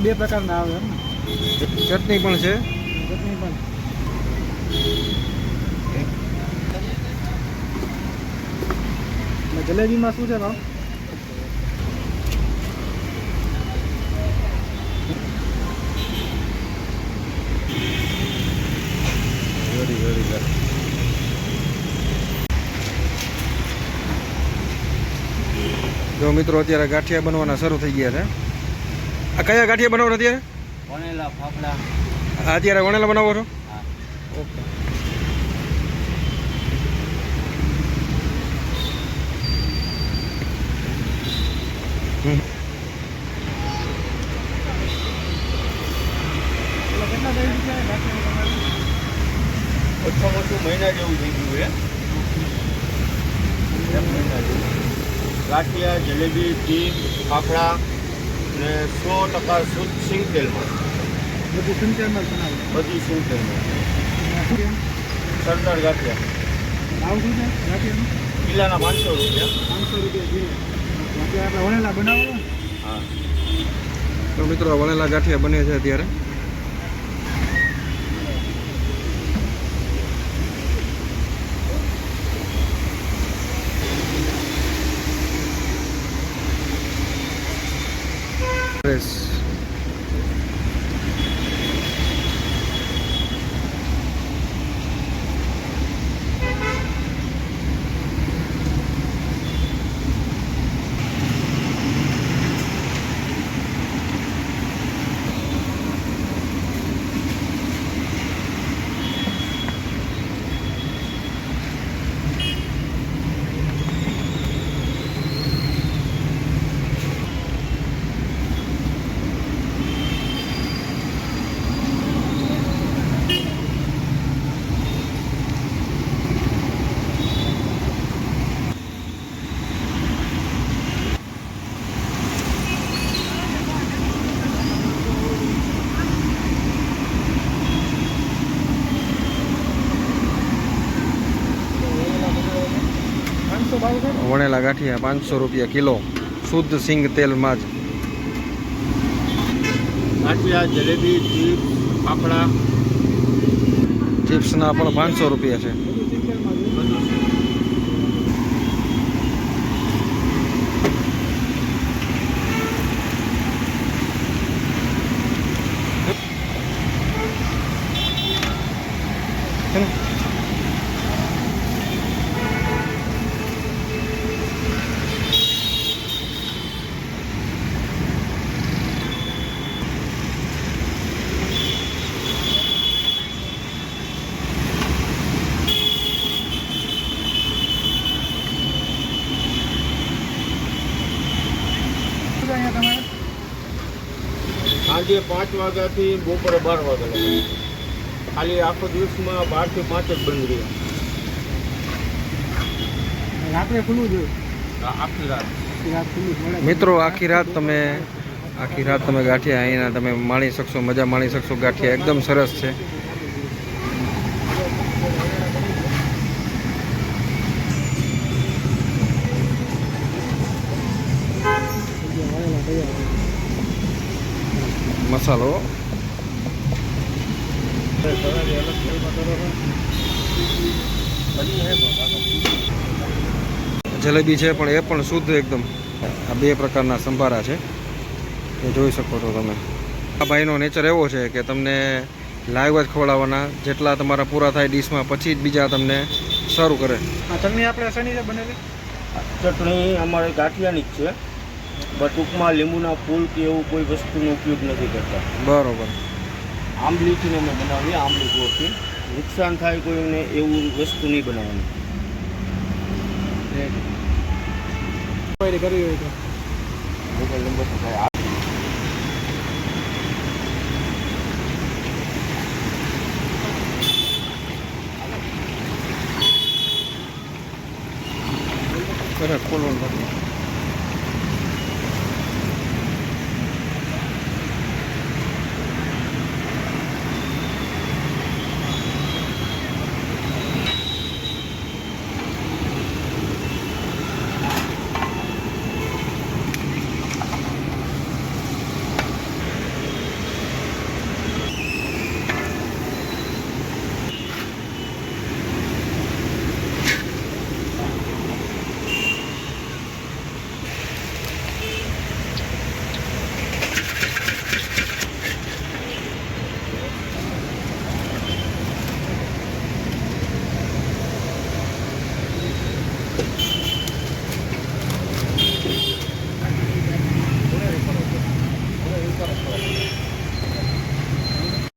બે પ્રકારના આવે એમ ને? ચટણી પણ છે. ચટણી પણ. જલેબીમાં શું છે ભાવ? જો મિત્રો અત્યારે ગાંઠિયા બનવાના શરૂ થઈ ગયા છે. આ કયા ગાંઠિયા બનાવો છો અત્યારે? વણેલા ફાફડા. અત્યારે વણેલા બનાવો છો? હા. ઓકે. કેટલા થઈ છે ગાંઠિયા? ઓછામાં ઓછું મહિના જેવું થઈ ગયું છે. 1 મહિના જેવું. ગાંઠિયા, જલેબી, ઘી, ફાફડા ને 100% શુદ્ધ સિંગ તેલમાં. બધું સિંગતેલમાં જ બનાવે? બધું સિંગ તેલમાં. સરદાર ગાંઠિયા ભાવ શું છે ગાંઠિયાનું? કિલ્લાના 500 રૂપિયા. 500 રૂપિયા કિલો. આપણે વણેલા બનાવો ને? હા. તો મિત્રો વણેલા ગાંઠિયા બને છે અત્યારે. વણેલા ગાંઠિયા 500 રૂપિયા કિલો, શુદ્ધ સિંગ તેલમાં જ. ગાંઠિયા, જલેબી, ચીપ્સ, ફાફડા. ચિપ્સના પણ 500 રૂપિયા છે. સાંજે 5 વાગ્યાથી બપોરે 12 વાગ્યા લગી. ખાલી આખો દિવસમાં 12 થી 5 જ બંધ રહ્યા. રાત્રે ખુલ્લું જોયું? આખી રાત. મિત્રો આખી રાત તમે ગાંઠિયા અહીંના તમે માણી શકશો, મજા માણી શકશો. ગાંઠિયા એકદમ સરસ છે. મસાલો જલેબી છે પણ એ પણ શુદ્ધ એકદમ. આ 2 પ્રકારના સંભારા છે, એ જોઈ શકો છો તમે. આ ભાઈનો નેચર એવો છે કે તમને લાઈવ જ ખવડાવવાના. જેટલા તમારા પૂરા થાય ડીશમાં પછી જ બીજા તમને સર્વ કરે. આ ચટણી આપણે શેની છે બનેલી? ચટણી અમારે ગાંઠિયાની જ છે, બટ ટૂંકમાં લીંબુના ફૂલ કે એવું કોઈ વસ્તુનો ઉપયોગ નથી કરતા. બરોબર. આંબલીથી અમે બનાવીએ, આંબલી ગોળથી. નુકસાન થાય કોઈને એવું વસ્તુ નહીં બનાવવાની. કરવી હોય તો મોબાઈલ નંબર